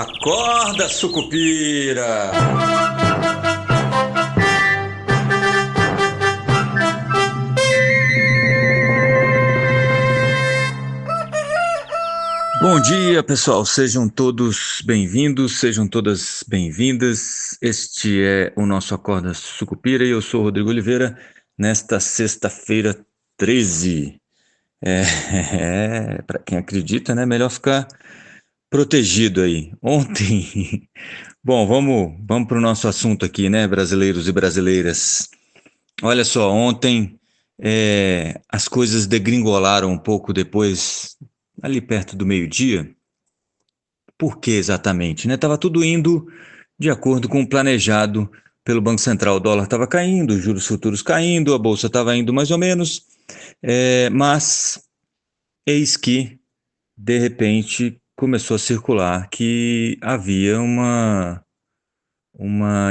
Acorda, sucupira! Bom dia, pessoal. Sejam todos bem-vindos, sejam todas bem-vindas. Este é o nosso Acorda Sucupira e eu sou o Rodrigo Oliveira, nesta sexta-feira 13. Para quem acredita, né? Melhor ficar protegido aí. Ontem. Bom, vamos para o nosso assunto aqui, né, brasileiros e brasileiras. Olha só, ontem as coisas degringolaram um pouco depois, ali perto do meio-dia. Por que exatamente, né? Tava tudo indo de acordo com o planejado pelo Banco Central. O dólar estava caindo, os juros futuros caindo, a bolsa estava indo mais ou menos, mas eis que, de repente, começou a circular que havia uma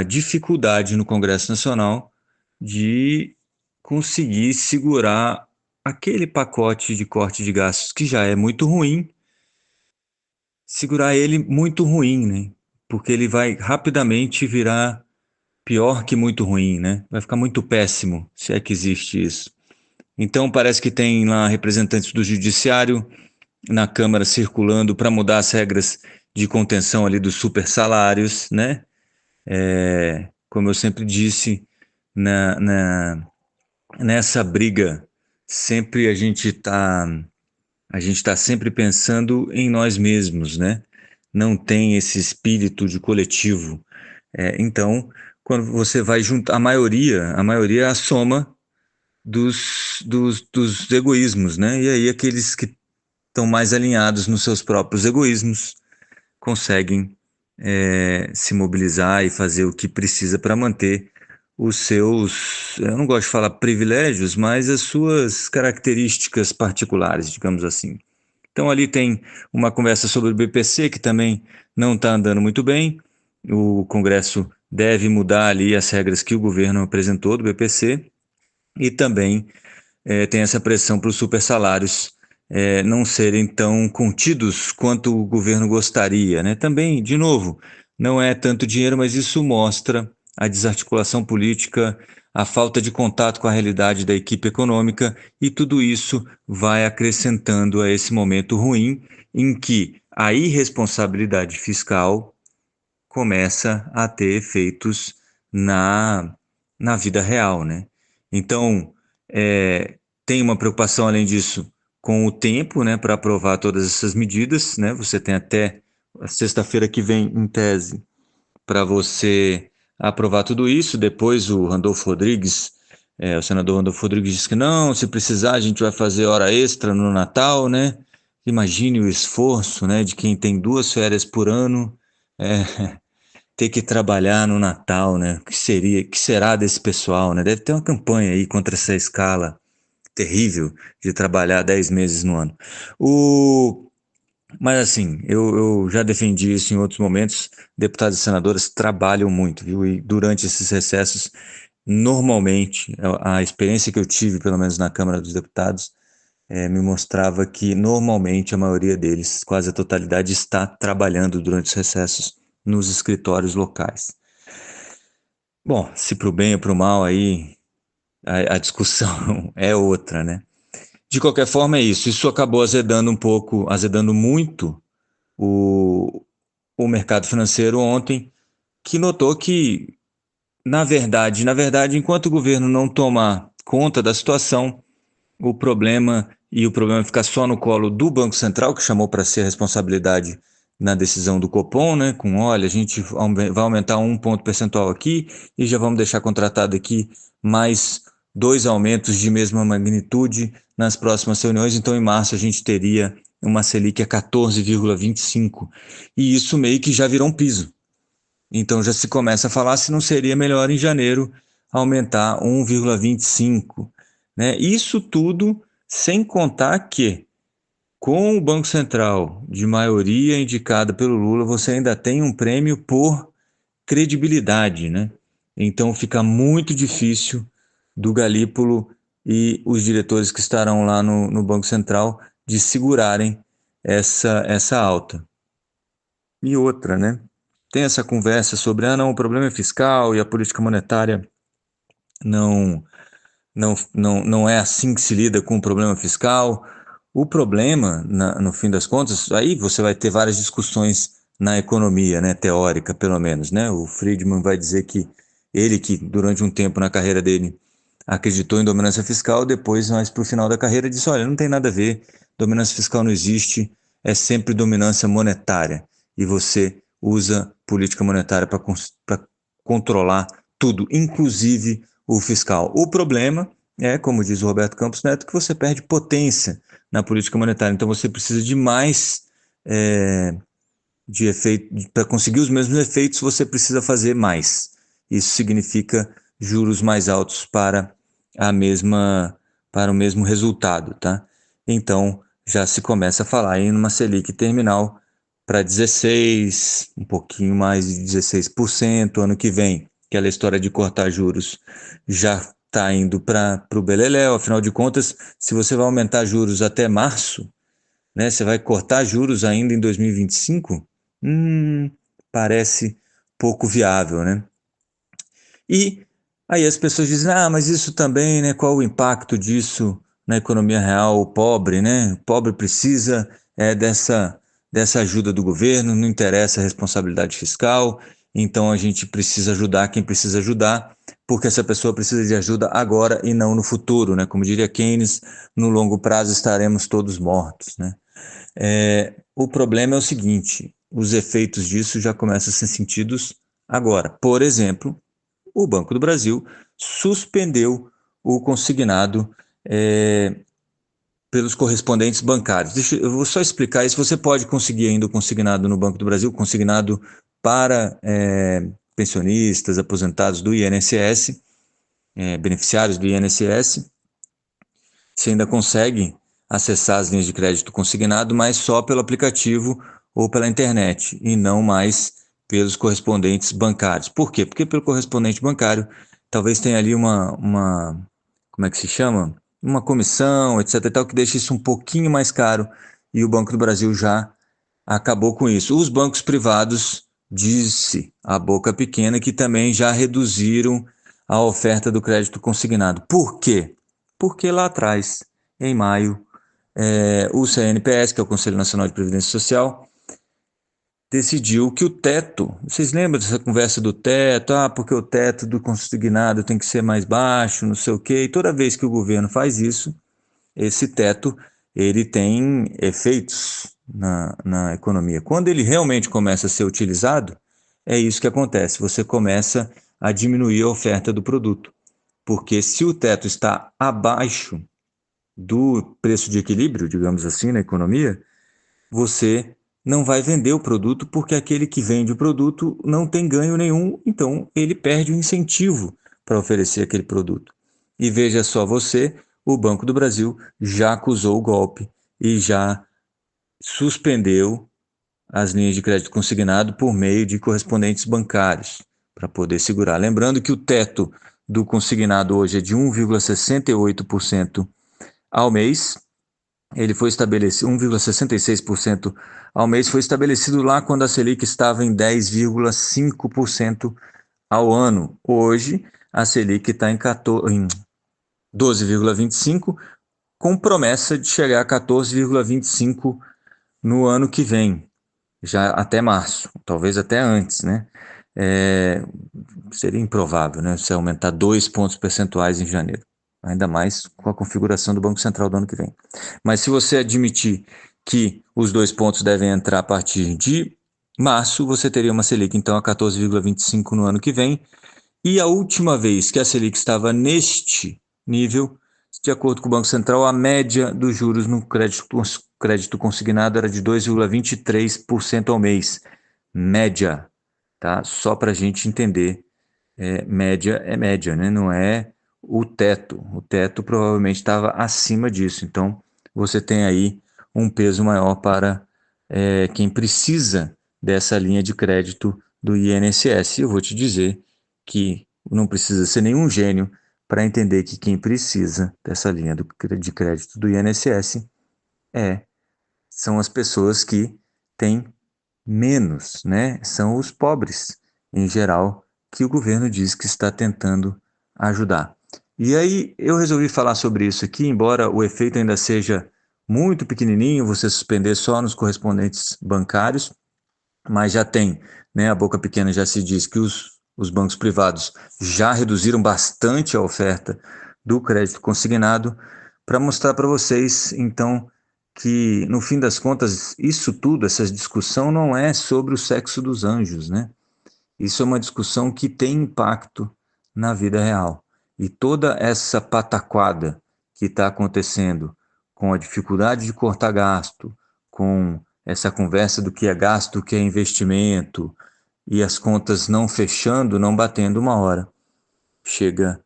dificuldade no Congresso Nacional de conseguir segurar aquele pacote de corte de gastos que já é muito ruim, segurar ele muito ruim, né? Porque ele vai rapidamente virar pior que muito ruim, né? Vai ficar muito péssimo, se é que existe isso. Então parece que tem lá representantes do judiciário na Câmara circulando para mudar as regras de contenção ali dos super salários, né? Como eu sempre disse, na, na, nessa briga, sempre a gente tá sempre pensando em nós mesmos, né? Não tem esse espírito de coletivo. Então, quando você vai juntar a maioria é a soma dos egoísmos, né? E aí aqueles que estão mais alinhados nos seus próprios egoísmos conseguem se mobilizar e fazer o que precisa para manter os seus, eu não gosto de falar privilégios, mas as suas características particulares, digamos assim. Então ali tem uma conversa sobre o BPC que também não está andando muito bem. O Congresso deve mudar ali as regras que o governo apresentou do BPC e também tem essa pressão para os supersalários não serem tão contidos quanto o governo gostaria, né? Também, de novo, não é tanto dinheiro, mas isso mostra a desarticulação política, a falta de contato com a realidade da equipe econômica, e tudo isso vai acrescentando a esse momento ruim em que a irresponsabilidade fiscal começa a ter efeitos na, na vida real, né? Então, tem uma preocupação, além disso, com o tempo, né, para aprovar todas essas medidas, né? Você tem até a sexta-feira que vem, em tese, para você aprovar tudo isso. Depois o senador Randolfo Rodrigues disse que não, se precisar a gente vai fazer hora extra no Natal, né? Imagine o esforço, né, de quem tem 2 férias por ano, ter que trabalhar no Natal, né? Que será desse pessoal, né? Deve ter uma campanha aí contra essa escala terrível de trabalhar 10 meses no ano. O... Mas assim, eu já defendi isso em outros momentos. Deputados e senadoras trabalham muito, viu? E durante esses recessos, normalmente, a experiência que eu tive, pelo menos na Câmara dos Deputados, me mostrava que normalmente a maioria deles, quase a totalidade, está trabalhando durante os recessos nos escritórios locais. Bom, se para o bem ou para o mal, aí a discussão é outra, né? De qualquer forma, é isso. Isso acabou azedando um pouco, azedando muito o, o mercado financeiro ontem, que notou que, na verdade, enquanto o governo não tomar conta da situação, o problema ficar só no colo do Banco Central, que chamou para ser a responsabilidade na decisão do Copom, né? Olha, a gente vai aumentar 1 ponto percentual aqui e já vamos deixar contratado aqui mais 2 aumentos de mesma magnitude nas próximas reuniões. Então, em março, a gente teria uma Selic a 14,25. E isso meio que já virou um piso. Então, já se começa a falar se não seria melhor em janeiro aumentar 1,25, né? Isso tudo sem contar que, com o Banco Central de maioria indicada pelo Lula, você ainda tem um prêmio por credibilidade, né? Então fica muito difícil do Galípolo e os diretores que estarão lá no Banco Central de segurarem essa alta. E outra, né? Tem essa conversa sobre, não, o problema é fiscal e a política monetária não, não é assim que se lida com o problema fiscal. O problema, no fim das contas, aí você vai ter várias discussões na economia, né, teórica, pelo menos, né? O Friedman vai dizer que ele, que durante um tempo na carreira dele acreditou em dominância fiscal, depois, mais para o final da carreira, disse: olha, não tem nada a ver, dominância fiscal não existe, é sempre dominância monetária. E você usa política monetária para controlar tudo, inclusive o fiscal. O problema é, como diz o Roberto Campos Neto, que você perde potência na política monetária. Então você precisa de mais de efeito. Para conseguir os mesmos efeitos, você precisa fazer mais. Isso significa juros mais altos para o mesmo resultado, tá? Então já se começa a falar em uma Selic terminal para 16, um pouquinho mais de 16% ano que vem. Aquela história de cortar juros já está indo para o beleléu. Afinal de contas, se você vai aumentar juros até março, né, você vai cortar juros ainda em 2025? Parece pouco viável, né? E aí as pessoas dizem, mas isso também, né? Qual o impacto disso na economia real? O pobre, né? O pobre precisa dessa ajuda do governo, não interessa a responsabilidade fiscal, então a gente precisa ajudar quem precisa ajudar, porque essa pessoa precisa de ajuda agora e não no futuro, né? Como diria Keynes, no longo prazo estaremos todos mortos, né? O problema é o seguinte, os efeitos disso já começam a ser sentidos agora. Por exemplo, o Banco do Brasil suspendeu o consignado pelos correspondentes bancários. Eu vou só explicar isso. Você pode conseguir ainda o consignado no Banco do Brasil, consignado para pensionistas, aposentados do INSS, beneficiários do INSS. Você ainda consegue acessar as linhas de crédito consignado, mas só pelo aplicativo ou pela internet, e não mais pelos correspondentes bancários. Por quê? Porque pelo correspondente bancário talvez tenha ali como é que se chama? Uma comissão, etc. e tal, que deixa isso um pouquinho mais caro, e o Banco do Brasil já acabou com isso. Os bancos privados, disse a boca pequena, que também já reduziram a oferta do crédito consignado. Por quê? Porque lá atrás, em maio, o CNPS, que é o Conselho Nacional de Previdência Social, decidiu que o teto, vocês lembram dessa conversa do teto? Porque o teto do consignado tem que ser mais baixo, não sei o quê. E toda vez que o governo faz isso, esse teto ele tem efeitos na economia. Quando ele realmente começa a ser utilizado, é isso que acontece. Você começa a diminuir a oferta do produto. Porque se o teto está abaixo do preço de equilíbrio, digamos assim, na economia, você não vai vender o produto porque aquele que vende o produto não tem ganho nenhum, então ele perde o incentivo para oferecer aquele produto. E veja só você, o Banco do Brasil já acusou o golpe e já suspendeu as linhas de crédito consignado por meio de correspondentes bancários para poder segurar. Lembrando que o teto do consignado hoje é de 1,68% ao mês. Ele foi estabelecido 1,66% ao mês, foi estabelecido lá quando a Selic estava em 10,5% ao ano. Hoje, a Selic está em 12,25%, com promessa de chegar a 14,25% no ano que vem, já até março, talvez até antes, né? Seria improvável, né? Se aumentar 2 pontos percentuais em janeiro, ainda mais com a configuração do Banco Central do ano que vem. Mas se você admitir que os 2 pontos devem entrar a partir de março, você teria uma Selic então a 14,25 no ano que vem. E a última vez que a Selic estava neste nível, de acordo com o Banco Central, a média dos juros no crédito consignado era de 2,23% ao mês. Média, tá? Só para a gente entender, média é média, né? Não é o teto. O teto provavelmente estava acima disso. Então, você tem aí um peso maior para quem precisa dessa linha de crédito do INSS. Eu vou te dizer que não precisa ser nenhum gênio para entender que quem precisa dessa linha de crédito do INSS são as pessoas que têm menos, né? São os pobres, em geral, que o governo diz que está tentando ajudar. E aí eu resolvi falar sobre isso aqui, embora o efeito ainda seja muito pequenininho, você suspender só nos correspondentes bancários, mas já tem, né? A boca pequena já se diz que os bancos privados já reduziram bastante a oferta do crédito consignado, para mostrar para vocês, então, que no fim das contas, isso tudo, essa discussão não é sobre o sexo dos anjos, né? Isso é uma discussão que tem impacto na vida real. E toda essa pataquada que está acontecendo com a dificuldade de cortar gasto, com essa conversa do que é gasto, do que é investimento, e as contas não fechando, não batendo uma hora, chega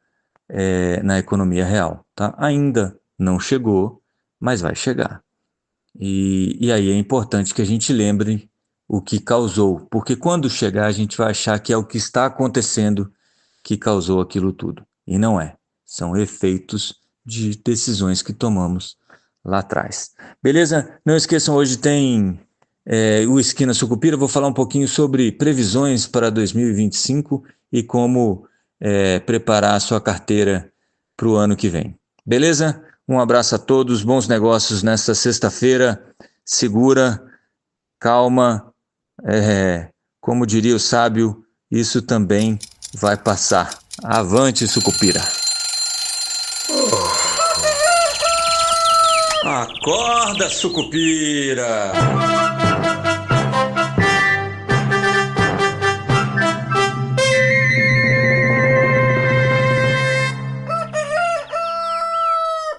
na economia real. Tá? Ainda não chegou, mas vai chegar. E aí é importante que a gente lembre o que causou, porque quando chegar a gente vai achar que é o que está acontecendo que causou aquilo tudo. E não é. São efeitos de decisões que tomamos lá atrás. Beleza? Não esqueçam, hoje tem o Esquina Sucupira. Vou falar um pouquinho sobre previsões para 2025 e como preparar a sua carteira para o ano que vem. Beleza? Um abraço a todos, bons negócios nesta sexta-feira. Segura, calma, como diria o sábio, isso também vai passar. Avante, Sucupira! Acorda, Sucupira!